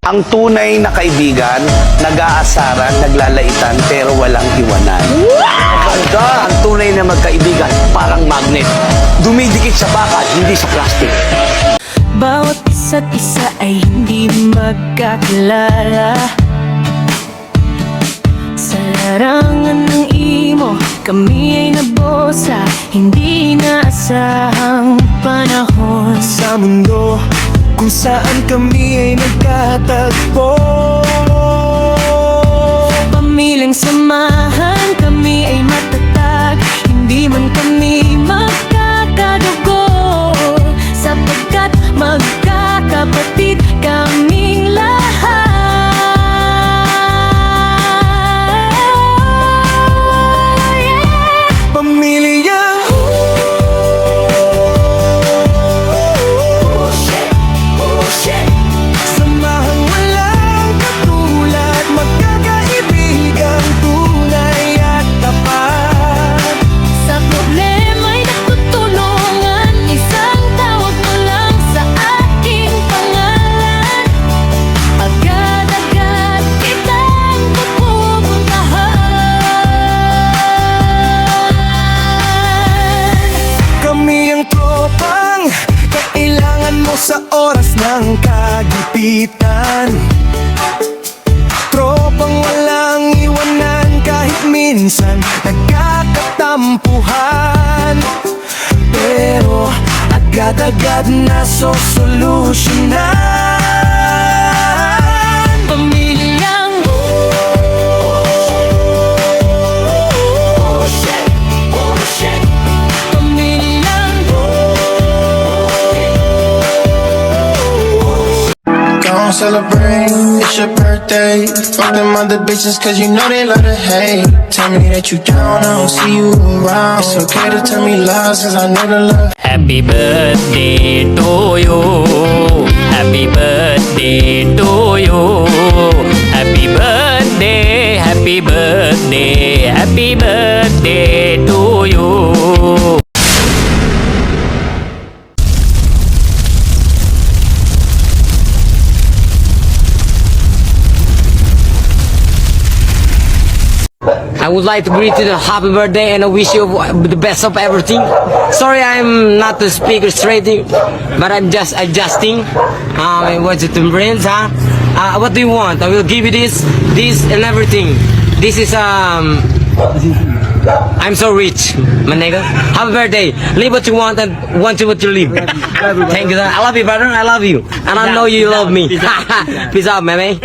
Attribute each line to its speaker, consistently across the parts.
Speaker 1: Ang tunay na kaibigan, nag-aasaran, naglalaitan, pero walang iwanan. Maganda! Ang tunay na magkaibigan, parang magnet. Dumidikit sa bakal, hindi sa plastic.
Speaker 2: Bawat isa't isa ay hindi magkakilala. Sa larangan ng imo, kami ay nabosa. Hindi inaasahang panahon
Speaker 3: Sa mundo kung saan kami ay nagkatagpo,
Speaker 2: pamilyang samahan, kami ay matatag. Hindi man kami magkakadugo, sapagkat magkakapatid kaming lahat.
Speaker 3: pamilya. Samahang walang katulad, magkakaibigang tunay at tapat.
Speaker 2: Sa problema'y nagtutulungan, isang tawag mo lang sa aking pangalan. Agad-agad kitang pupuntahan.
Speaker 3: Kami ang tropang kailangan mo sa oras ng kagipitan. Tropang walang iwanan kahit minsan nagkakatampuhan, pero agad-agad na sosolusyonan.
Speaker 2: Pamilyang pamilyang
Speaker 4: Don't celebrate, it's your birthday. Fuck them other bitches cause you know they love to hate. Tell me that you down, I don't see you around. It's okay to tell me lies cause I know the love.
Speaker 5: Happy birthday to you. Happy birthday to you. Happy birthday, happy birthday, happy birthday to you. I would like to greet you the happy birthday and I wish you the best of everything. Sorry I'm not the speaker straight, but I'm just adjusting. What's it in brains, huh? What do you want? I will give you this and everything. This is I'm so rich, my nigga. Happy birthday. Live what you want and want what you live. Thank you, sir. I love you, brother. I love you, and I know you love me. Peace out, man.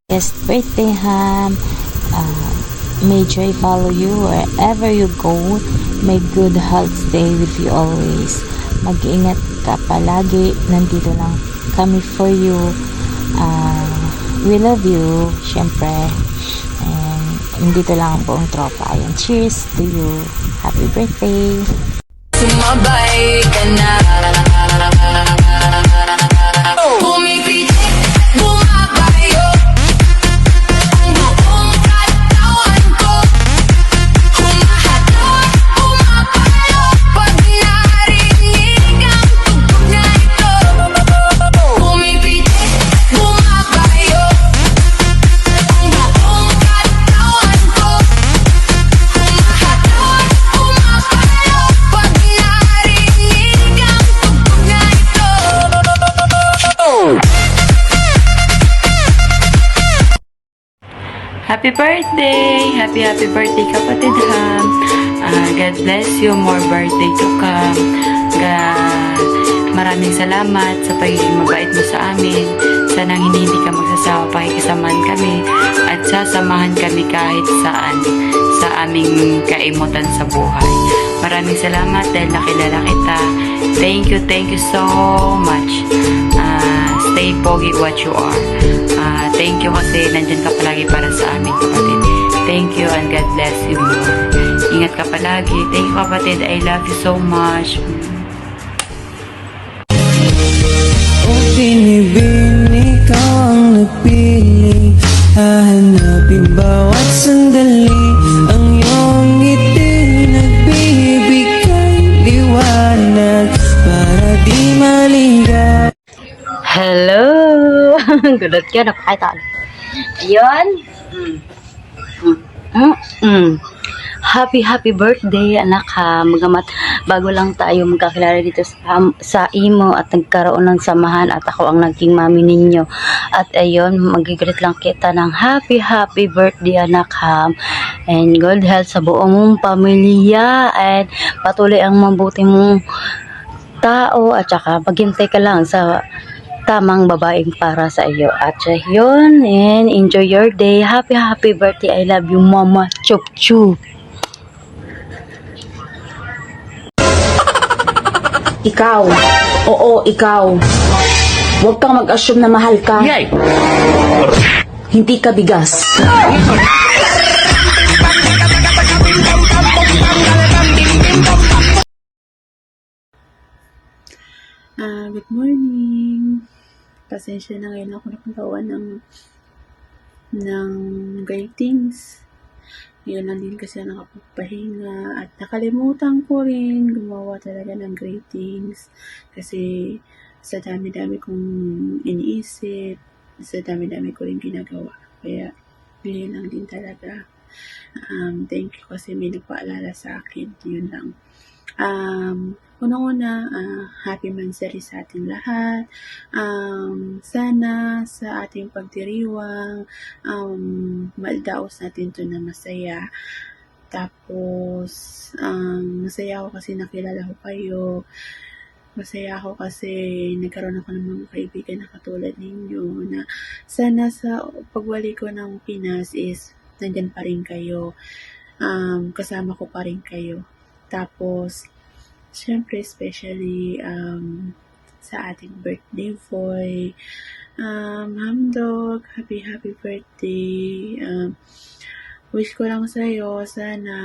Speaker 6: Yes, birthday, Ham. May joy follow you wherever you go. May good health stay with you always. Mag-ingat ka palagi. Nandito lang kami for you. We love you, syempre. And nandito lang ang buong tropa. Ayan, cheers to you. Happy birthday.
Speaker 2: sumabay ka na. Pumipitik, bumabayo ang buong katawan ko. Humahadok, pumapalo pag narinig ang tugtog na ito. Pumipitik, bumabayo ang buong katawan ko. Humahadok, pumapalo pag narinig ang tugtog na ito.
Speaker 7: Happy birthday! Happy birthday kapatid Ham. God bless you. More birthday to come. Maraming salamat sa pagiging mabait mo sa amin. Sana hindi ka magsasawa pakikisamahan kami at sasamahan kami kahit saan sa aming kaimutan sa buhay. Maraming salamat dahil nakilala kita. Thank you so much. Stay pogi what you are. Thank you kasi nandyan ka palagi para sa amin kapatid. Thank you and God bless you more. Ingat ka palagi. Thank you kapatid. I love you so much.
Speaker 3: O binibin, ikaw ang nagpili. Hahanapin bawat sandali. Ang iyong ngiti nagbibigay liwanag para di maligaw.
Speaker 7: Hello!
Speaker 8: Gulot ka, napakita. Ayun. Happy birthday anak ha. Magamat bago lang tayo magkakilala dito sa imo at nagkaroon ng samahan at ako ang naging mami ninyo. At ayun, magigreet lang kita ng happy birthday anak ha. And good health sa buong mong pamilya and patuloy ang mabuti mong tao at saka maghintay ka lang sa tamang babaeng para sa iyo. At yun, and enjoy your day. Happy birthday. I love you, Mama. Chup chup.
Speaker 9: Ikaw. Oo, ikaw. Huwag kang mag-assume na mahal ka.
Speaker 1: Yay!
Speaker 9: Hindi ka bigas.
Speaker 10: Good morning. Pasensya na ngayon ako nakagawa ng greetings. Ngayon lang din kasi nakapagpahinga at nakalimutan ko rin gumawa talaga ng greetings kasi sa dami-dami kong iniisip, sa dami-dami ko rin ginagawa. Kaya ngayon lang din talaga. Thank you kasi may nagpaalala sa akin. Yun lang. Unang-una, happy Mansari sa ating lahat. Sana sa ating pagdiriwang, maldaos natin to na masaya. Tapos, masaya ako kasi nakilala ko kayo. Masaya ako kasi nagkaroon ako ng mga kaibigan na katulad ninyo na sana sa pagbalik ko ng Pinas is nandyan pa rin kayo. Kasama ko pa rin kayo. Tapos, syempre, especially sa ating birthday boy, Hamdog, happy birthday. Wish ko lang sa'yo, sana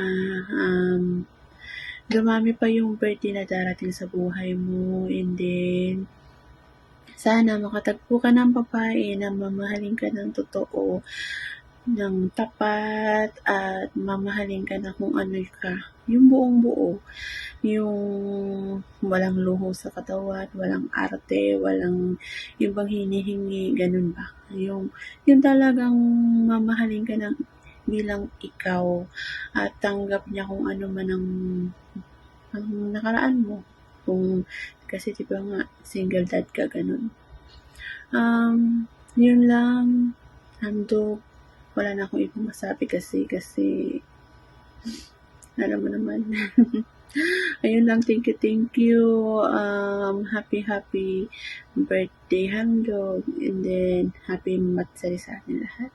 Speaker 10: dumami pa yung birthday na darating sa buhay mo, and then sana makatagpo ka ng babae na mamahalin ka ng totoo, ng tapat, at mamahalin ka na kung ano ka. Yung buong buo. Yung walang luho sa katawan, walang arte, walang yung bang hinihingi, ganun ba? Yung talagang mamahalin ka ng bilang ikaw at tanggap niya kung ano man ang nakaraan mo. Kung, kasi diba nga, single dad ka, ganun. Yun lang. Handog. Wala na akong ibang masabi kasi alam mo naman. Ayun lang, thank you. Happy birthday, Handog. And then, happy matsari sa atin lahat.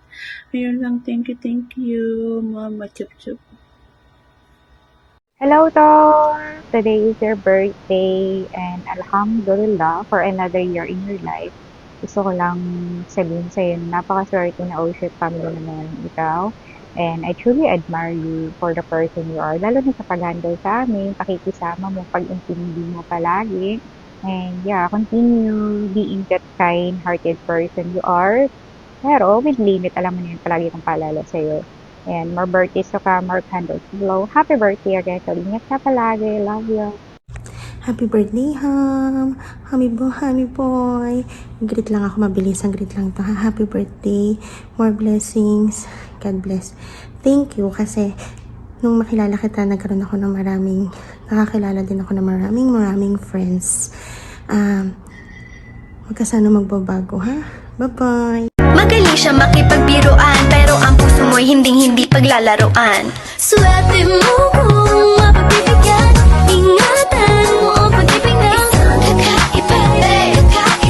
Speaker 10: Ayun lang, thank you. Mama, chup chup.
Speaker 11: Hello, Tor! Today is your birthday and Alhamdulillah for another year in your life. Gusto ko lang sabihin sa'yo na napakaswerte na Oship family naman ikaw. And I truly admire you for the person you are. Lalo na sa pag-handle sa amin, pakikisama mo, pag-intindi mo palagi. And yeah, continue being that kind-hearted person you are. Pero with limit, alam mo na yun, palagi kong paalala sa'yo. And more birthdays to come, more candles to blow. Happy birthday again. So, ingat ka palagi. Love you.
Speaker 12: Happy birthday, Ham! Happy boy! Greet lang ako, mabilis ang greet lang to. Happy birthday! More blessings. God bless. Thank you kasi nung makilala kita, nagkaroon ako ng nakakilala din ako ng maraming friends. Huwag ka sana magbabago, ha? Bye-bye!
Speaker 2: Magaling siya makipagbiruan, pero ang puso mo'y hindi paglalaroan. Swerte mo kung mapagbibigyan, ingatan mo ang pag-ibig ng kakaiba, kakaiba. Happy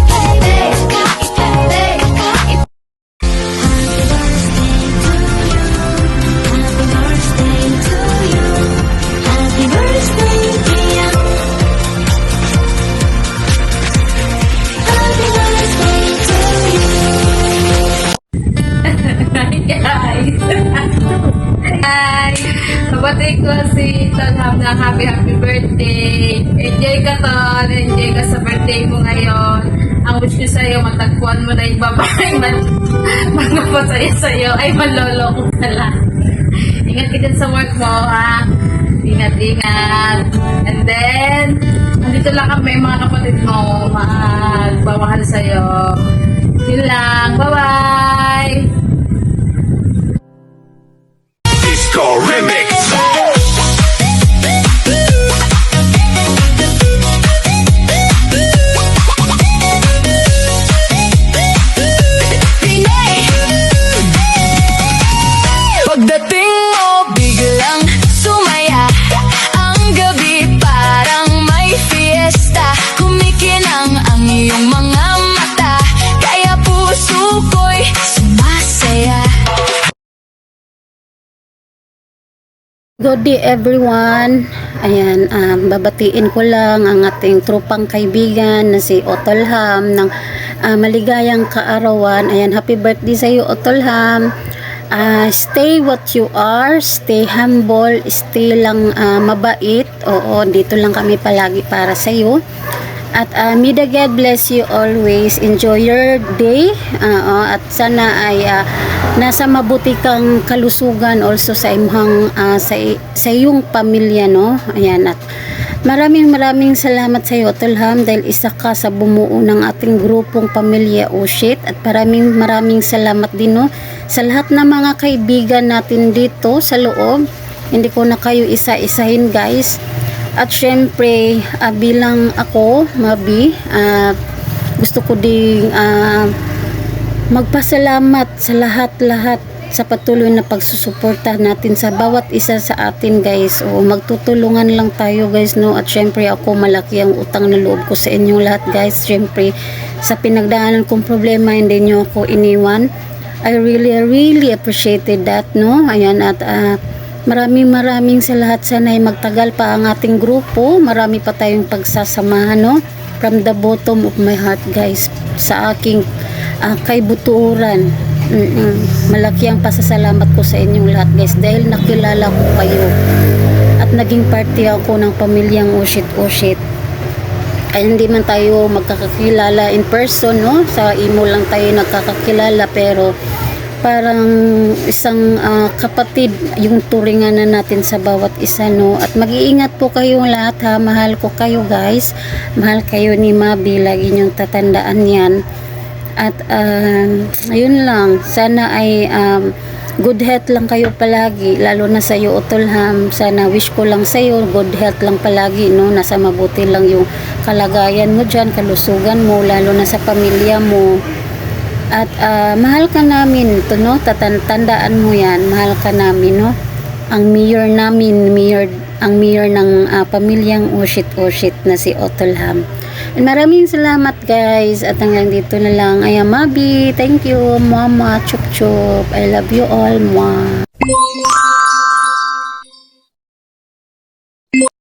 Speaker 2: birthday, dear. Happy birthday to you.
Speaker 7: Hi! Mabatay ko si Tonham na happy birthday. Enjoy ka, Ton. Enjoy ka sa birthday mo ngayon. Ang wish ko sa'yo, matagpuan mo na yung babae magpapasaya sa'yo ay manloloko ka lang. Ingat ka dyan sa work mo, ha? Ingat. And then, nandito lang kami mga kapatid mo, magpamahal sa'yo.
Speaker 9: Yun lang. Bye-bye!
Speaker 3: Disco Remix.
Speaker 2: Pagdating mo, biglang sumaya. Ang gabi parang may fiesta. Kumikinang ang iyong mga mata, kaya puso ko'y sumasaya.
Speaker 8: Good day everyone. Ayan, babatiin ko lang ang ating tropang kaibigan na si Otolham ng maligayang kaarawan. Ayan, happy birthday sa iyo Otolham. Stay what you are, stay humble, stay lang mabait. Oo, dito lang kami palagi para sa iyo. At may the God bless you always. Enjoy your day. At sana ay nasa mabuti kang kalusugan also sa imong sa iyong pamilya, no? Ayan, at maraming salamat sa iyo Otolham dahil isa ka sa bumuo ng ating grupong Pamilya Ushit. At maraming salamat din, no, sa lahat ng mga kaibigan natin dito sa loob. Hindi ko na kayo isa-isahin guys. At syempre bilang ako Mabi, gusto ko ding magpasalamat sa lahat sa patuloy na pagsusuporta natin sa bawat isa sa atin guys. O magtutulungan lang tayo guys, no. At syempre ako, malaki ang utang na loob ko sa inyong lahat guys. Syempre sa pinagdaanan kong problema, hindi nyo ako iniwan. I really appreciated that, no. Ayan, at maraming sa lahat. Sana ay magtagal pa ang ating grupo. Marami pa tayong pagsasamahan, no. From the bottom of my heart guys, sa aking kaibuturan. Malaki ang pasasalamat ko sa inyong lahat guys dahil nakilala ko kayo at naging party ako ng pamilyang Ushit. Ay hindi man tayo magkakakilala in person, no, sa imo lang tayo nagkakakilala, pero parang isang kapatid yung turingan na natin sa bawat isa, no. At mag-iingat po kayong lahat ha. Mahal ko kayo guys, mahal kayo ni Mabi, lagi niyong tatandaan yan. At ayun lang, sana ay good health lang kayo palagi, lalo na sa iyo Otolham. Sana wish ko lang sa iyo good health lang palagi, no, nasa mabuti lang yung kalagayan mo dyan, kalusugan mo, lalo na sa pamilya mo. At mahal ka namin to, no, tandaan mo yan, mahal ka namin, no, ang mayor namin, ang mayor ng pamilyang Ushit na si Otolham. And maraming salamat guys, at hanggang dito na lang. Mabi, thank you mama, chup chup, I love you all, mwah.